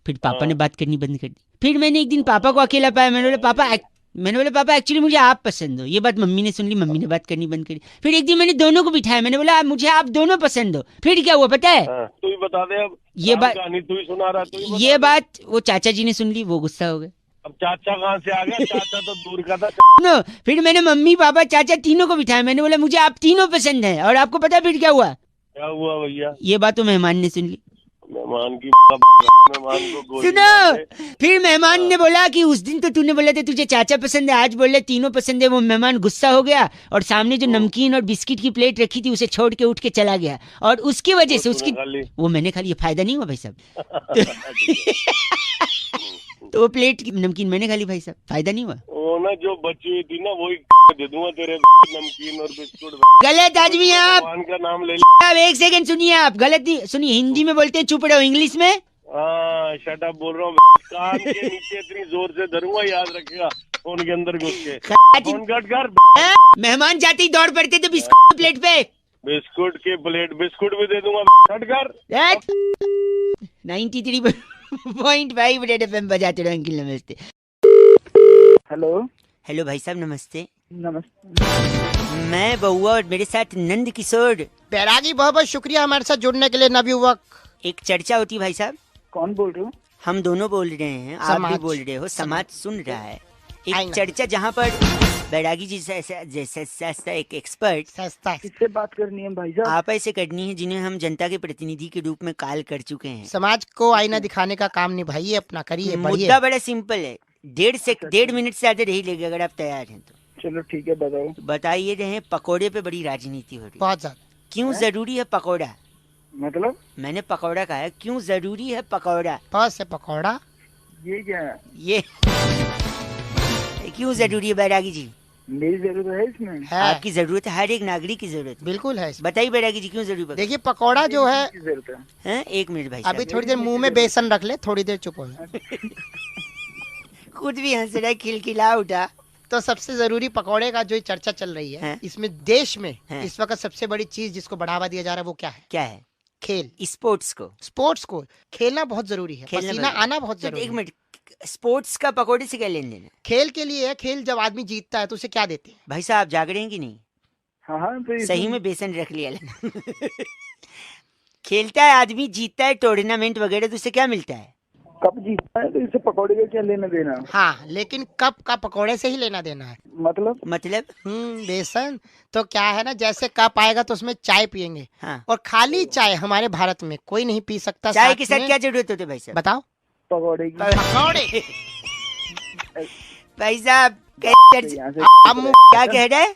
Speaker 1: फिर पापा ने बात करनी बंद कर दी। फिर मैंने एक दिन पापा को अकेला पाया, मैंने बोला पापा एक्चुअली मुझे आप पसंद हो। ये बात मम्मी ने सुन ली, मम्मी ने बात करनी बंद करी। फिर एक दिन मैंने दोनों को बिठाया, मैंने बोला मुझे आप दोनों पसंद हो। फिर क्या हुआ पता है?
Speaker 4: तू ही बता दे अब।
Speaker 1: ये बात
Speaker 4: तू ही सुना रहा, तू ही बता
Speaker 1: ये
Speaker 4: दे।
Speaker 1: बात वो चाचा जी ने सुन ली, वो गुस्सा हो गए।
Speaker 4: अब चाचा कहाँ से आ गया? चाचा तो दूर का था।
Speaker 1: नो, फिर मैंने मम्मी पापा चाचा तीनों को बिठाया, मैंने बोला मुझे आप तीनों पसंद है। और आपको पता फिर क्या हुआ?
Speaker 4: क्या हुआ भैया?
Speaker 1: ये बात तो मेहमान ने सुन ली।
Speaker 4: मेहमान को गोली
Speaker 1: सुनो,
Speaker 4: मार दे।
Speaker 1: फिर मेहमान ने बोला कि उस दिन तो तूने बोला था तुझे चाचा पसंद है, आज बोल रहे तीनों पसंद है। वो मेहमान गुस्सा हो गया और सामने जो नमकीन और बिस्किट की प्लेट रखी थी उसे छोड़ के उठ के चला गया। और उसकी वजह से उसकी वो मैंने खा लिया। फायदा नहीं हुआ भाई साहब। तो वो प्लेट की नमकीन मैंने खा ली भाई साहब, फायदा नहीं हुआ।
Speaker 4: वो ना जो बची हुई थी ना वही दे दूंगा तेरे नमकीन और बिस्कुट।
Speaker 1: गलत आदमी है आप।
Speaker 4: भगवान का नाम ले
Speaker 1: अब एक सेकंड सुनिए, आप गलत नहीं सुनिए। हिंदी में बोलते हैं चुप रहो, इंग्लिश में
Speaker 4: शट अप बोल रहा हूँ। कान के नीचे इतनी जोर से धरूंगा, याद रखेगा। फोन के अंदर घुस के फोन कट कर।
Speaker 1: मेहमान जाते ही दौड़ पड़ते थे बिस्कुट प्लेट पे।
Speaker 4: बिस्कुट की प्लेट बिस्कुट भी दे दूंगा। कट कर।
Speaker 1: 93.5 रेड एफएम बजाते रहो। अंकिल नमस्ते।
Speaker 5: हेलो।
Speaker 1: हेलो भाई साहब नमस्ते।
Speaker 5: नमस्ते।
Speaker 1: मैं बउआ और मेरे साथ नंद किशोर।
Speaker 3: बैरागी, बहुत बहुत शुक्रिया हमारे साथ जुड़ने के लिए नवयुवक।
Speaker 1: एक चर्चा होती भाई साहब।
Speaker 2: कौन बोल रहे हो?
Speaker 1: हम दोनों बोल रहे हैं, आप भी
Speaker 3: समाज।
Speaker 1: बोल रहे हो, समाज सुन रहा है। एक
Speaker 3: आएगा।
Speaker 1: चर्चा जहाँ पर बैरागी जी जैसा एक एक्सपर्ट
Speaker 3: सस्ता है।
Speaker 2: किससे बात करनी है भाई साहब?
Speaker 1: आप ऐसे करनी है जिन्हें हम जनता के प्रतिनिधि के रूप में कॉल कर चुके हैं।
Speaker 3: समाज को आईना दिखाने का काम निभाइए, अपना करिए, बढ़िए।
Speaker 1: मुद्दा बड़ा सिंपल है, 1.5 मिनट से ज्यादा नहीं लेगा अगर आप तैयार हैं तो।
Speaker 2: चलो ठीक है, बताओ।
Speaker 1: बताइए रहे, पकोड़े पे बड़ी राजनीति हो रही है।
Speaker 3: बहुत ज्यादा।
Speaker 1: क्यों जरूरी है पकोड़ा?
Speaker 2: मतलब
Speaker 1: मैंने पकोड़ा कहा है, क्यों जरूरी है पकोड़ा?
Speaker 3: बहुत से पकौड़ा।
Speaker 2: ये क्या है?
Speaker 1: ये क्यों जरूरी है बैरागी जी?
Speaker 2: मेरी जरूरत है इसमें?
Speaker 3: है,
Speaker 1: आपकी जरूरत है, हर एक नागरिक की जरूरत है।
Speaker 3: बिल्कुल है।
Speaker 1: बताइए बैरागी जी क्यों जरूरी है?
Speaker 3: देखिए पकौड़ा जो है,
Speaker 2: किसकी जरूरत है?
Speaker 1: हैं? एक मिनट भाई साहब।
Speaker 3: अभी थोड़ी देर मुंह में बेसन रख ले, थोड़ी देर चुप हो जा।
Speaker 1: खुद भी हंस रहा है, खिलखिला उठा।
Speaker 3: तो सबसे जरूरी पकौड़े का जो चर्चा चल रही है,
Speaker 1: हैं?
Speaker 3: इसमें देश में
Speaker 1: हैं?
Speaker 3: इस वक्त सबसे बड़ी चीज जिसको बढ़ावा दिया जा रहा है वो क्या है?
Speaker 1: क्या है?
Speaker 3: खेल।
Speaker 1: स्पोर्ट्स को।
Speaker 3: स्पोर्ट्स को खेलना बहुत जरूरी है,
Speaker 1: खेलना
Speaker 3: पसीना
Speaker 1: बहुत-
Speaker 3: आना बहुत
Speaker 1: तो
Speaker 3: जरूरी
Speaker 1: एक
Speaker 3: है।
Speaker 1: मिनट, स्पोर्ट्स का पकोड़े से क्या लेन देन है?
Speaker 3: खेल के लिए है, खेल जब आदमी जीतता है तो उसे क्या देते हैं?
Speaker 1: भाई साहब जाग रहे हैं कि नहीं?
Speaker 2: हाँ हाँ, तो
Speaker 1: सही में बेसन रख लिया लेना। खेलता है आदमी, जीतता है टूर्नामेंट वगैरह, तो उससे क्या मिलता है?
Speaker 2: कब जीतना है तो इससे पकौड़े का क्या लेना देना?
Speaker 3: हाँ, लेकिन कप का पकौड़े से ही लेना देना है।
Speaker 2: मतलब
Speaker 1: मतलब
Speaker 3: बेसन तो क्या है ना, जैसे कप आएगा तो उसमें चाय पियेंगे,
Speaker 1: हाँ,
Speaker 3: और खाली चाय हमारे भारत में कोई नहीं पी सकता।
Speaker 1: चाय के साथ
Speaker 3: में-
Speaker 1: क्या जरूरत होती है भाई साहब?
Speaker 3: बताओ।
Speaker 2: पकौड़े की।
Speaker 3: पकौड़े।
Speaker 1: भाई साहब
Speaker 2: यहाँ से
Speaker 3: अब मुंह
Speaker 1: क्या कह रहा है?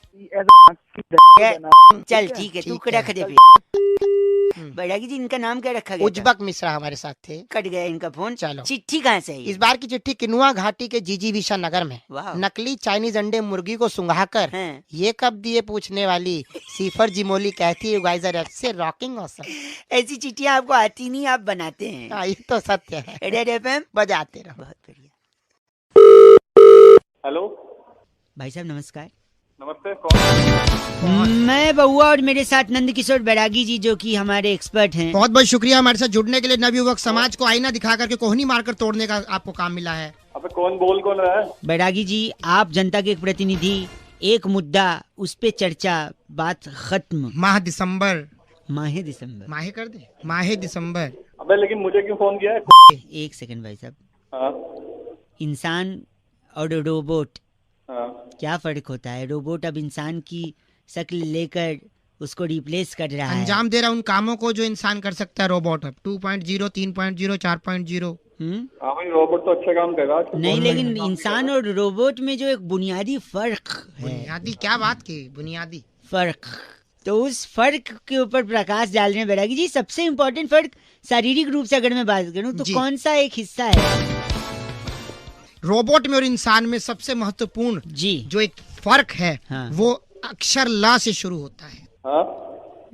Speaker 2: ऐसा
Speaker 1: चल ठीक है, तू
Speaker 3: ठीक
Speaker 1: रख
Speaker 3: है।
Speaker 1: दे फिर। बैरागी जी इनका नाम क्या रखा गया था?
Speaker 3: उज्जबक मिश्रा हमारे साथ थे।
Speaker 1: कट गया इनका फोन।
Speaker 3: चलो।
Speaker 1: चिट्ठी कहाँ से है ये?
Speaker 3: इस बार की चिट्ठी किनुआ घाटी के जीजीविशा नगर में
Speaker 1: वाह।
Speaker 3: नकली चाइनीज अंडे मुर्गी को सुंघाकर
Speaker 1: हैं।
Speaker 3: ये कब दिए पूछने वाली सीफर जिमोली कहती है गाइस आर से रॉकिंग ऑसम।
Speaker 1: ऐसी चिट्ठियाँ आपको आती नहीं, आप बनाते हैं।
Speaker 3: हाँ, ये तो सत्य है।
Speaker 1: रेड एफएम
Speaker 3: बजाते रहो।
Speaker 1: बहुत बढ़िया।
Speaker 4: हेलो,
Speaker 1: भाई साहब नमस्कार।
Speaker 4: नमस्ते, कौन?
Speaker 1: मैं बउआ और मेरे साथ नंद किशोर बैरागी जी जो कि हमारे एक्सपर्ट हैं।
Speaker 3: बहुत बहुत शुक्रिया हमारे साथ जुड़ने के लिए। नवयुवक, समाज को आईना दिखा करके कोहनी मारकर तोड़ने का आपको काम मिला है।
Speaker 4: अबे कौन बोल कौन रहा है?
Speaker 1: बैरागी जी, आप जनता के एक प्रतिनिधि, एक मुद्दा, उस पे चर्चा, बात खत्म।
Speaker 3: माह दिसंबर,
Speaker 1: माहे दिसंबर।
Speaker 3: माहे कर दे, माहे दिसंबर।
Speaker 4: अबे लेकिन मुझे क्यों फोन किया है?
Speaker 1: एक सेकंड भाई साहब,
Speaker 4: हाँ,
Speaker 1: इंसान और रोबोट
Speaker 4: हाँ।
Speaker 1: क्या फर्क होता है? रोबोट अब इंसान की शक्ल लेकर उसको रिप्लेस कर रहा है।
Speaker 3: अंजाम दे रहा है उन कामों को जो इंसान कर सकता है रोबोट। अब 2.0, 3.0, 4.0।
Speaker 4: हाँ भाई, रोबोट तो अच्छा काम करेगा।
Speaker 1: नहीं, लेकिन इंसान और रोबोट में जो एक बुनियादी फर्क है,
Speaker 3: बुनियादी क्या बात की? बुनियादी
Speaker 1: फर्क, तो उस फर्क के ऊपर प्रकाश डाल रहे हैं बैरागी जी। सबसे इम्पोर्टेंट फर्क शारीरिक रूप से अगर मैं बात करूं तो
Speaker 3: जी।
Speaker 1: कौन सा एक हिस्सा है?
Speaker 3: रोबोट में और इंसान में सबसे महत्वपूर्ण
Speaker 1: जी
Speaker 3: जो एक फर्क है,
Speaker 1: हाँ।
Speaker 3: वो अक्षर ला से शुरू होता है।
Speaker 4: हाँ,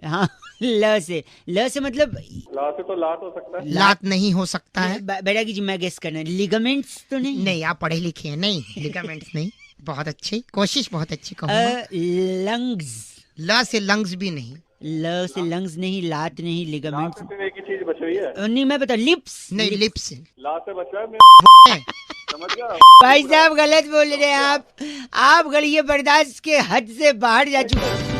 Speaker 1: हाँ, ल से मतलब
Speaker 4: ला से तो लात हो सकता है।
Speaker 3: लात नहीं हो सकता है।
Speaker 1: बैरागी जी मैं गेस करना, लिगामेंट्स तो नहीं?
Speaker 3: नहीं, आप पढ़े लिखे हैं। नहीं, लिगामेंट्स नहीं। बहुत अच्छी कोशिश, बहुत अच्छी कहूँगा।
Speaker 1: लंग्स।
Speaker 3: ला से लंग्स भी नहीं।
Speaker 1: ल से लंग्स नहीं, लात नहीं,
Speaker 4: ला
Speaker 1: लिगामेंट्स
Speaker 4: से सिर्फ एक ही चीज बच रही है।
Speaker 1: नहीं। मैं बता, लिप्स
Speaker 3: नहीं, लिप्स।
Speaker 4: ला से बचा है, समझ गया?
Speaker 1: भाई साहब गलत बोल रहे हैं आप गलिए बर्दाश्त के हद से बाहर जा चुके हैं।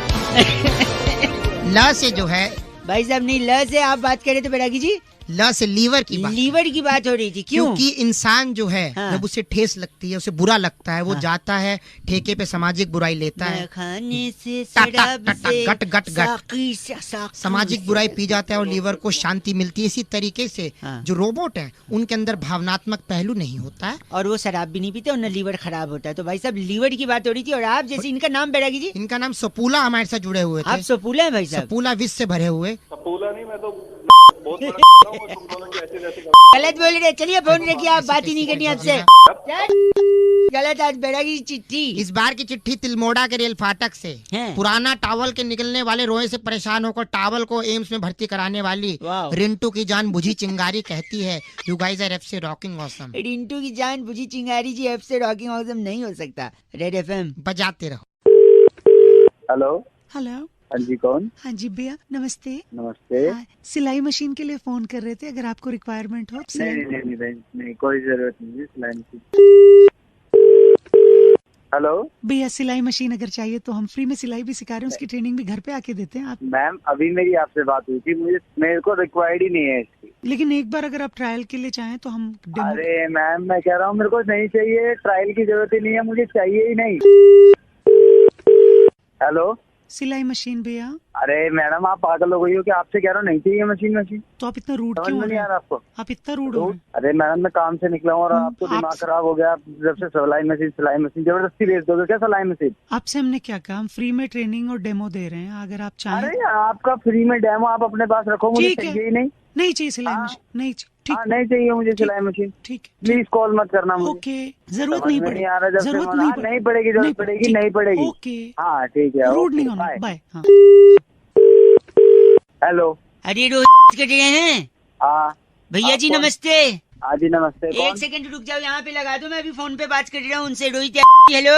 Speaker 3: ला से जो है,
Speaker 1: भाई साहब नहीं, ल से आप बात कर रहे थे बैरागी जी?
Speaker 3: ला से लीवर की बात।
Speaker 1: लीवर की बात हो रही थी। क्यों?
Speaker 3: क्योंकि इंसान जो है
Speaker 1: हाँ।
Speaker 3: जब उसे ठेस लगती है, उसे बुरा लगता है, वो
Speaker 1: हाँ।
Speaker 3: जाता है ठेके पे सामाजिक बुराई लेता है,
Speaker 1: खाने से
Speaker 3: टक, टक,
Speaker 1: शराब
Speaker 3: टक,
Speaker 1: से
Speaker 3: गट, गट, गट।
Speaker 1: साकी से साकी
Speaker 3: सामाजिक
Speaker 1: से।
Speaker 3: बुराई पी जाता है और लीवर को शांति मिलती है। इसी तरीके से
Speaker 1: हाँ।
Speaker 3: जो रोबोट है उनके अंदर भावनात्मक पहलू नहीं होता है।
Speaker 1: और वो शराब भी नहीं पीते और न लीवर खराब होता है। तो भाई साहब लीवर की बात हो रही थी, और आप जैसे, इनका नाम बैरागी जी?
Speaker 3: इनका नाम सपूला हमारे साथ जुड़े हुए
Speaker 1: आप
Speaker 3: थे।
Speaker 1: सपूला है भाई साहब?
Speaker 3: सपूला विष से भरे हुए।
Speaker 4: सपूला नहीं, मैं तो बहुत बड़ा हूँ, तुम दोनों की ऐसे जैसे
Speaker 1: गलत बोल रहे। चलिए फोन रखिए, आप बात ही नहीं करनी आपसे। गलत। आज बैरागी चिट्ठी।
Speaker 3: इस बार की चिट्ठी तिलमोड़ा के रेल फाटक से
Speaker 1: हैं।
Speaker 3: पुराना टावल के निकलने वाले रोए से परेशान होकर टावल को एम्स में भर्ती कराने वाली
Speaker 1: वाह।
Speaker 3: रिंटू की जान बुझी चिंगारी कहती है, you guys are FC rocking awesome.
Speaker 1: Rintu की जान बुझी चिंगारी जी ऐप से रॉकिंग ऑसम नहीं हो सकता। रेड एफएम
Speaker 3: बजाते रहो।
Speaker 2: Hello,
Speaker 5: hello.
Speaker 2: हाँ जी, कौन?
Speaker 5: हाँ जी भैया, नमस्ते।
Speaker 2: नमस्ते।
Speaker 5: हाँ, सिलाई मशीन के लिए फोन कर रहे थे, अगर आपको रिक्वायरमेंट हो।
Speaker 2: नहीं, कोई जरूरत नहीं है सिलाई की।
Speaker 6: हेलो
Speaker 5: भैया सिलाई मशीन अगर चाहिए तो हम फ्री में सिलाई भी सिखा रहे हैं, उसकी ट्रेनिंग भी घर पे आके देते हैं आप।
Speaker 6: मैम, अभी मेरी आपसे बात हुई थी, मेरे को रिक्वायर्ड ही नहीं है इसकी।
Speaker 5: लेकिन एक बार अगर आप ट्रायल के लिए चाहें तो हम डेमो।
Speaker 6: अरे मैम, मैं कह रहा हूँ मेरे को नहीं चाहिए, ट्रायल की जरूरत ही नहीं है, मुझे चाहिए ही नहीं। हेलो
Speaker 5: सिलाई मशीन भैया।
Speaker 6: अरे मैडम, आप पागल हो गई हो कि आपसे कह रहा हूँ नहीं चाहिए मशीन।
Speaker 5: तो आप इतना रूड
Speaker 6: समझ
Speaker 5: क्यों
Speaker 6: में
Speaker 5: हो
Speaker 6: नहीं
Speaker 5: रहे
Speaker 6: आ
Speaker 5: हैं?
Speaker 6: रहा आपको?
Speaker 5: आप इतना रूड हो रहे हैं।
Speaker 6: अरे मैडम, मैं काम से निकला हूँ और आपको
Speaker 5: आप-
Speaker 6: दिमाग खराब हो गया। आप जब से सिलाई मशीन जबरदस्ती भेज दोगे क्या? सिलाई मशीन?
Speaker 5: आपसे हमने क्या कहा, हम फ्री में ट्रेनिंग और डेमो दे रहे हैं, अगर आप चाहें।
Speaker 6: अरे आपका फ्री में डेमो आप अपने पास रखो, मुझे
Speaker 5: ठीक है।
Speaker 6: चाहिए ही नहीं।
Speaker 5: नहीं चाहिए सिलाई
Speaker 6: हाँ।
Speaker 5: मशीन, नहीं चाहिए। ठीक,
Speaker 6: हाँ, नहीं चाहिए मुझे सिलाई मशीन।
Speaker 5: ठीक है,
Speaker 6: प्लीज कॉल मत करना मुझे।
Speaker 5: ओके। जरूरत
Speaker 6: समझ
Speaker 5: नहीं
Speaker 6: में
Speaker 5: पड़ेगी,
Speaker 6: आ रहा, जब से
Speaker 5: जरूरत
Speaker 6: हाँ,
Speaker 5: नहीं
Speaker 6: नहीं पड़ेगी, जरूरत पड़ेगी, नहीं पड़ेगी।
Speaker 5: ओके,
Speaker 6: हाँ ठीक है,
Speaker 5: रूड
Speaker 6: ओके,
Speaker 5: नहीं होना,
Speaker 6: बाय।
Speaker 5: बाय। हाँ।
Speaker 6: हेलो।
Speaker 1: अरे रोज कट रहे हैं
Speaker 6: हाँ
Speaker 1: भैया जी,
Speaker 6: आप कौन?
Speaker 1: नमस्ते।
Speaker 6: हाँ जी नमस्ते।
Speaker 1: एक
Speaker 6: कौन?
Speaker 1: सेकंड रुक जाओ, यहाँ पे लगा दो, मैं अभी फोन पे बात कर रहा हूँ उनसे। रोहित हेलो,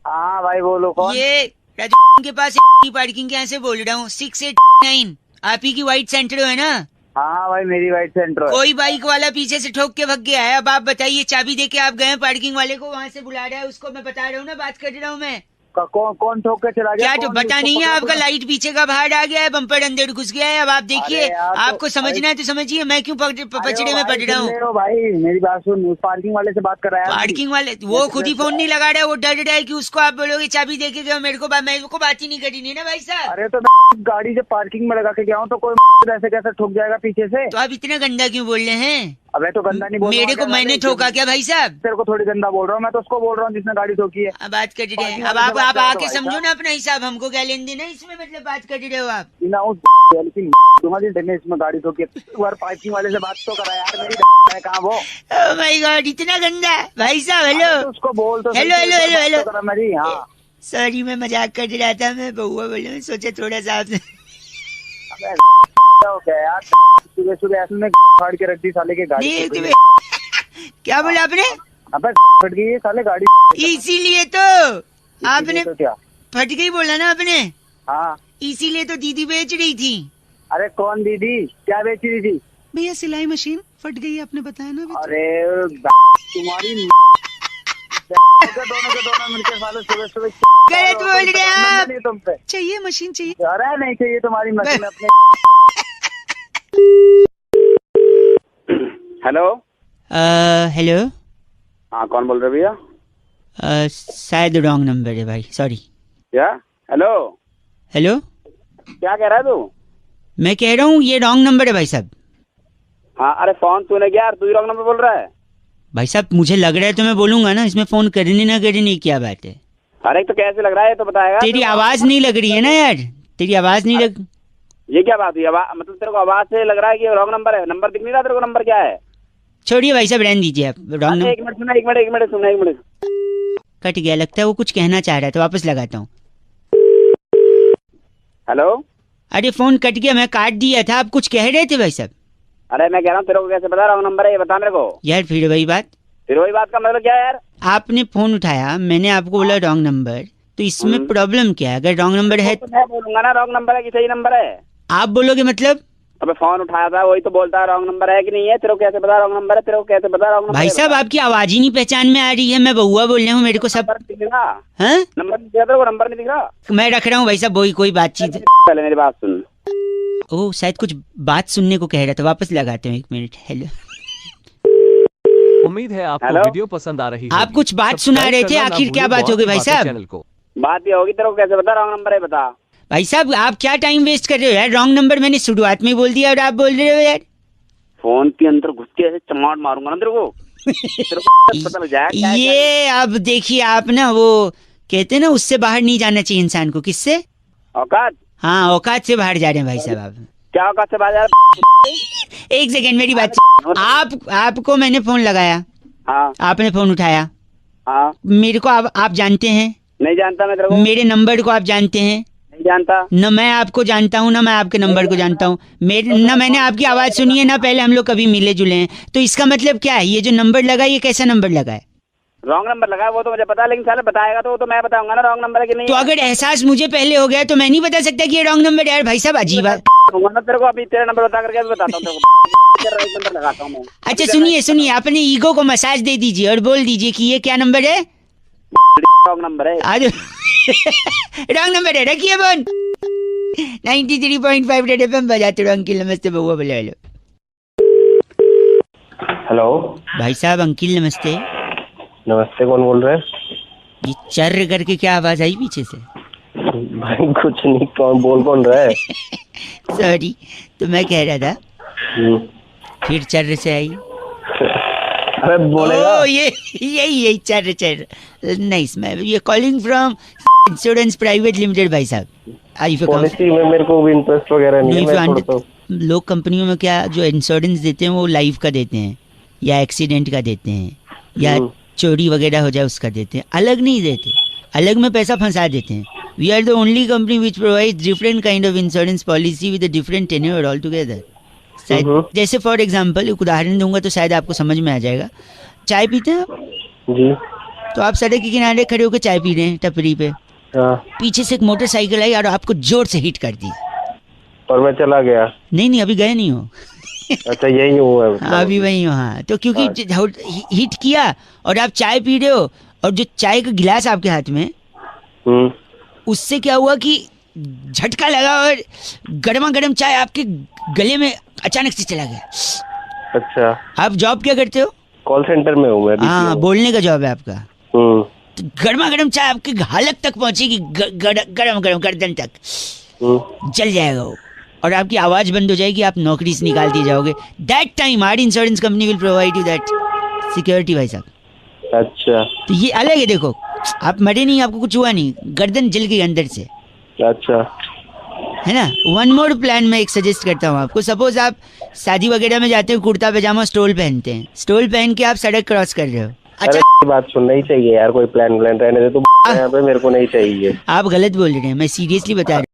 Speaker 6: हाँ भाई बोलो, कौन?
Speaker 1: ये राजू के पास पार्किंग के यहाँ से बोल रहा हूँ, 689 आप ही की व्हाइट सेंटर है ना?
Speaker 6: हाँ भाई, मेरी वाइट सेंटर है।
Speaker 1: कोई बाइक वाला पीछे से ठोक के भग गया है। अब आप बताइए, चाबी दे के आप गए पार्किंग वाले को, वहाँ से बुला रहा है उसको, मैं बता रहा हूँ ना, बात कर रहा हूँ मैं।
Speaker 6: कौन ठोक के चला गया?
Speaker 1: क्या तो
Speaker 6: कौन?
Speaker 1: बता
Speaker 6: उसको
Speaker 1: नहीं है
Speaker 6: पकड़ो
Speaker 1: आपका,
Speaker 6: तो।
Speaker 1: लाइट पीछे का बाहर आ गया है, बम्पर अंदर घुस गया है। अब आप देखिए,
Speaker 6: अरे यार, तो-
Speaker 1: आपको समझना है तो समझिए, मैं क्यों पचड़े में पड़ रहा हूँ।
Speaker 6: भाई मेरी बात सुन, उस पार्किंग वाले से बात कर रहा है।
Speaker 1: पार्किंग वाले वो खुद ही फोन नहीं लगा रहा है, वो डर रहा है कि उसको आप बोलोगे चाबी दे के गए, मेरे को बात ही नहीं करी नहीं ना भाई साहब।
Speaker 6: अरे तो मैं गाड़ी जब पार्किंग में लगा के गया हूँ तो कोई ऐसे कैसे ठोक जाएगा पीछे से?
Speaker 1: तो आप इतना गंदा क्यों बोल रहे हैं?
Speaker 6: अबे तो गंदा नहीं बोल रहा
Speaker 1: मेरे
Speaker 6: हूँ,
Speaker 1: को
Speaker 6: क्या
Speaker 1: मैंने
Speaker 6: बात है?
Speaker 1: ठोका क्या भाई साहब?
Speaker 6: तेरे को थोड़ी गंदा बोल रहा हूँ, मैं तो उसको बोल रहा हूँ जिसने गाड़ी ठोकी है।
Speaker 1: अब बात कर रहे हैं,
Speaker 6: पार्किंग
Speaker 1: अब
Speaker 6: वाले
Speaker 1: आप
Speaker 6: से बात करो
Speaker 1: आके
Speaker 6: भाई
Speaker 1: समझो
Speaker 6: साहब।
Speaker 1: ना अपना हिसाब, हमको क्या लेन देन है इसमें, मतलब बात कर रहे हो आप।
Speaker 6: बिना उस लेकिन तुम्हारी ने इसमें गाड़ी ठोकी है। एक बार पार्किंग वाले से बात तो करा यार, मेरी है कहाँ वो?
Speaker 1: ओह माय गॉड, इतना गंदा भाई साहब।
Speaker 6: अरे
Speaker 1: हेलो
Speaker 6: तो उसको बोल तो
Speaker 1: हेलो,
Speaker 6: सही,
Speaker 1: हेलो,
Speaker 6: एक बार
Speaker 1: हेलो,
Speaker 6: बात तो करा मेरी। हाँ
Speaker 1: सॉरी, मैं मजाक कर रहा था, मैं बउआ बोले, सोचा थोड़ा सा आपसे।
Speaker 6: अबे क्या हो गया यार, सुबह सुबह ऐसे में फाड़ के रख दी साले के गाड़ी।
Speaker 1: नहीं तुम्हें क्या बोला आपने?
Speaker 6: अबे फट गई है साले गाड़ी।
Speaker 1: इसीलिए तो आपने
Speaker 6: तो क्या?
Speaker 1: फट गई बोला ना आपने,
Speaker 6: हाँ,
Speaker 1: इसीलिए तो दीदी बेच रही थी।
Speaker 6: अरे कौन दीदी? क्या बेच रही थी?
Speaker 5: भैया सिलाई मशीन फट गई, आपने बताया ना अभी तो।
Speaker 6: अरे तुम्हारी दोनों के दोनों मिलकर साले सुबह सुबह
Speaker 1: गलत बोल रहे हैं आप।
Speaker 6: नहीं तुम पे।
Speaker 5: चाहिए मशीन चाहिए।
Speaker 6: अरे नहीं चाहिए तुम्हारी मशीन अपने। हेलो।
Speaker 1: हेलो,
Speaker 6: हाँ कौन बोल रहे भैया?
Speaker 1: शायद रॉन्ग नंबर है भाई, सॉरी।
Speaker 6: क्या? हेलो।
Speaker 1: हेलो,
Speaker 6: क्या कह रहा है तू?
Speaker 1: मैं कह रहा हूँ ये रॉन्ग नंबर है भाई साहब।
Speaker 6: हाँ, अरे फोन तूने किया यार, तू ही रॉन्ग नंबर बोल रहा है।
Speaker 1: भाई साहब मुझे लग रहा है तो मैं बोलूंगा ना, इसमें फोन करने ना करने क्या बात है?
Speaker 6: अरे तो कैसे लग रहा है तो बताएगा।
Speaker 1: तेरी आवाज नहीं लग रही है ना यार, तेरी आवाज नहीं लग।
Speaker 6: ये क्या बात हुई? मतलब तेरे को आवाज से लग रहा है कि रॉन्ग नंबर है? नंबर दिख नहीं रहा तेरे को? नंबर क्या है?
Speaker 1: छोड़िए भाई साहब, रहने दीजिए आप। रॉन्ग नंबर
Speaker 6: एक मिनट सुना, एक मिनट सुना, एक मिनट।
Speaker 1: कट गया लगता है, वो कुछ कहना चाह रहा है तो वापस लगाता हूँ।
Speaker 6: हेलो।
Speaker 1: अरे फोन कट गया, मैं काट दिया था, आप कुछ कह रहे थे भाई साहब।
Speaker 6: अरे मैं कह रहा हूँ तेरे को कैसे पता रॉन्ग नंबर है, ये बता मेरे को।
Speaker 1: यार फिर वही बात,
Speaker 6: फिर वही बात का मतलब क्या है यार?
Speaker 1: आपने फोन उठाया, मैंने आपको बोला रॉन्ग नंबर, तो इसमें प्रॉब्लम क्या है? अगर रॉन्ग नंबर है
Speaker 6: तो मैं बोलूंगा ना रॉन्ग नंबर है कि सही नंबर है।
Speaker 1: आप बोलोगे मतलब?
Speaker 6: अबे फोन उठाया था वही तो बोलता है रॉन्ग नंबर है कि नहीं है। तेरे को कैसे पता रॉन्ग नंबर है? तेरे को कैसे पता रॉन्ग नंबर?
Speaker 1: भाई साहब आपकी आवाज ही नहीं पहचान में आ रही है, मैं बउआ बोल रहा हूँ, मेरे को सब
Speaker 6: नंबर दिख रहा?
Speaker 1: हाँ?
Speaker 6: नंबर दिख रहा? तेरे को नंबर नहीं दिख रहा?
Speaker 1: मैं रख रहा हूँ भाई साहब, वही कोई बातचीत।
Speaker 6: पहले मेरी बात सुन।
Speaker 1: ओह शायद कुछ बात सुनने को कह रहा था, वापस लगाते हैं 1 मिनट। हेलो,
Speaker 7: उम्मीद है आपको
Speaker 6: हेलो?
Speaker 7: वीडियो पसंद आ रही
Speaker 1: आप कुछ बात सुना रहे थे, आखिर क्या बात हो गई भाई साहब?
Speaker 7: चैनल को
Speaker 6: बात ये होगी, तेरे को कैसे पता रॉन्ग नंबर है? बता।
Speaker 1: भाई साहब आप क्या टाइम वेस्ट कर रहे हो यार, रॉन्ग नंबर मैंने शुरुआत में ही बोल दिया और आप बोल रहे हो यार।
Speaker 6: फोन के अंदर घुस के ऐसे चमाट मारूंगा ना तेरे को। तेरे को पता लग जाएगा क्या है, क्या
Speaker 1: ये अब देखिए आप ना, वो कहते हैं ना उससे बाहर नहीं जाना चाहिए इंसान को। किससे?
Speaker 6: औकात?
Speaker 1: हाँ औकात से बाहर जा रहे हैं भाई साहब आप।
Speaker 6: क्या औकात से बाहर?
Speaker 1: एक सेकंड मेरी बात, आपको मैंने फोन लगाया,
Speaker 6: हाँ
Speaker 1: आपने फोन उठाया,
Speaker 6: हाँ।
Speaker 1: मेरे को आप जानते हैं?
Speaker 6: नहीं जानता मैं तेरे को।
Speaker 1: मेरे नंबर को आप जानते हैं?
Speaker 6: नहीं जानता।
Speaker 1: न मैं आपको जानता हूँ, ना मैं आपके नंबर को जानता हूँ। ना मैंने आपकी आवाज सुनी है, ना पहले हम लोग कभी मिले जुले हैं। तो इसका मतलब क्या है? ये जो नंबर लगा ये कैसा नंबर लगा है?
Speaker 6: रॉन्ग नंबर लगा है वो तो मुझे पता है, लेकिन साले बताएगा तो वो तो मैं बताऊंगा ना रॉन्ग नंबर है कि नहीं।
Speaker 1: तो अगर एहसास मुझे पहले हो गया तो मैं नहीं बता सकता कि ये रॉन्ग नंबर है? यार भाई साहब अजीब बात।
Speaker 6: ना तेरे को अभी तेरा नंबर बता करके अभी बताता हूँ तेरे को। तेरा राइट नंबर लगाता हूँ मैं।
Speaker 1: अच्छा सुनिए, अपने ईगो को मसाज दे दीजिए और बोल दीजिए कि ये क्या नंबर है?
Speaker 6: रॉन्ग नंबर है।
Speaker 1: आज रॉन्ग नंबर है, रखिए फोन। 93.5 रेड एफएम बजाते रहो। अंकिल नमस्ते, बउआ बोले हेलो।
Speaker 4: हेलो
Speaker 1: भाई साहब अंकिल नमस्ते।
Speaker 4: नमस्ते, कौन बोल रहे हैं?
Speaker 1: ये चर्र करके क्या आवाज आई पीछे से?
Speaker 4: भाई कुछ नहीं, कौन रहा है?
Speaker 1: सॉरी, तो मैं कह रहा था फिर चर्र से आई।
Speaker 4: अरे बोलेगा।
Speaker 1: ओ यही चर्र नाइस। मैं ये calling from insurance private limited भाई साहब।
Speaker 4: पॉलिसी में मेरे को भी इंटरेस्ट वगैरह नहीं है, मैं थोड़ा तो
Speaker 1: लोग कंपनियों में क्या जो इंश्योरेंस देते हैं वो लाइफ का देते हैं या एक्सीडेंट का देते हैं या चोरी वगैरह हो जाए उसका देते हैं, अलग नहीं देते। अलग में पैसा फंसा देते हैं। We are the only company which provide different kind of insurance policy with a different tenure all together. जैसे फॉर एग्जांपल एक उदाहरण दूंगा तो शायद आपको समझ में आ जाएगा। चाय पीते हैं आप?
Speaker 4: जी।
Speaker 1: तो आप सड़क के किनारे खड़े होकर चाय पी रहे हैं टपरी पे, पीछे से एक मोटरसाइकिल आई और आपको जोर से हिट कर दी
Speaker 4: और मैं चला गया।
Speaker 1: नहीं अभी गए नहीं हो।
Speaker 4: अच्छा यही हुआ है?
Speaker 1: अभी वही हो। हाँ, तो क्योंकि हिट किया और आप चाय पी रहे हो और जो चाय का गिलास आपके हाथ में, उससे क्या हुआ कि झटका लगा और गर्मा गर्म चाय आपके गले में अचानक से चला गया।
Speaker 4: अच्छा,
Speaker 1: आप जॉब क्या करते हो?
Speaker 4: कॉल सेंटर में हूँ मैं।
Speaker 1: हाँ, बोलने का जॉब है आपका। तो गर्मा गर्म चाय आपके हालत तक पहुंचेगी, गरम गर्दन तक जल जाएगा वो और आपकी आवाज बंद हो जाएगी, आप नौकरी से निकाल दिए जाओगे। That time our insurance company will provide you that security भाई साहब।
Speaker 4: अच्छा,
Speaker 1: तो ये अलग है। देखो आप मरे नहीं, आपको कुछ हुआ नहीं, गर्दन जल गई अंदर से।
Speaker 4: अच्छा,
Speaker 1: है ना। वन मोर प्लान मैं एक सजेस्ट करता हूँ आपको। सपोज आप शादी वगैरह में जाते हो, कुर्ता पैजामा स्टोल पहनते हैं, स्टोल पहन के आप सड़क क्रॉस कर रहे हो। अच्छा,
Speaker 4: बात सुनना ही चाहिए यार, कोई प्लान रहने दे तो यहाँ पे मेरे को नहीं चाहिए।
Speaker 1: आप गलत बोल रहे हैं, मैं सीरियसली बता रहा हूँ।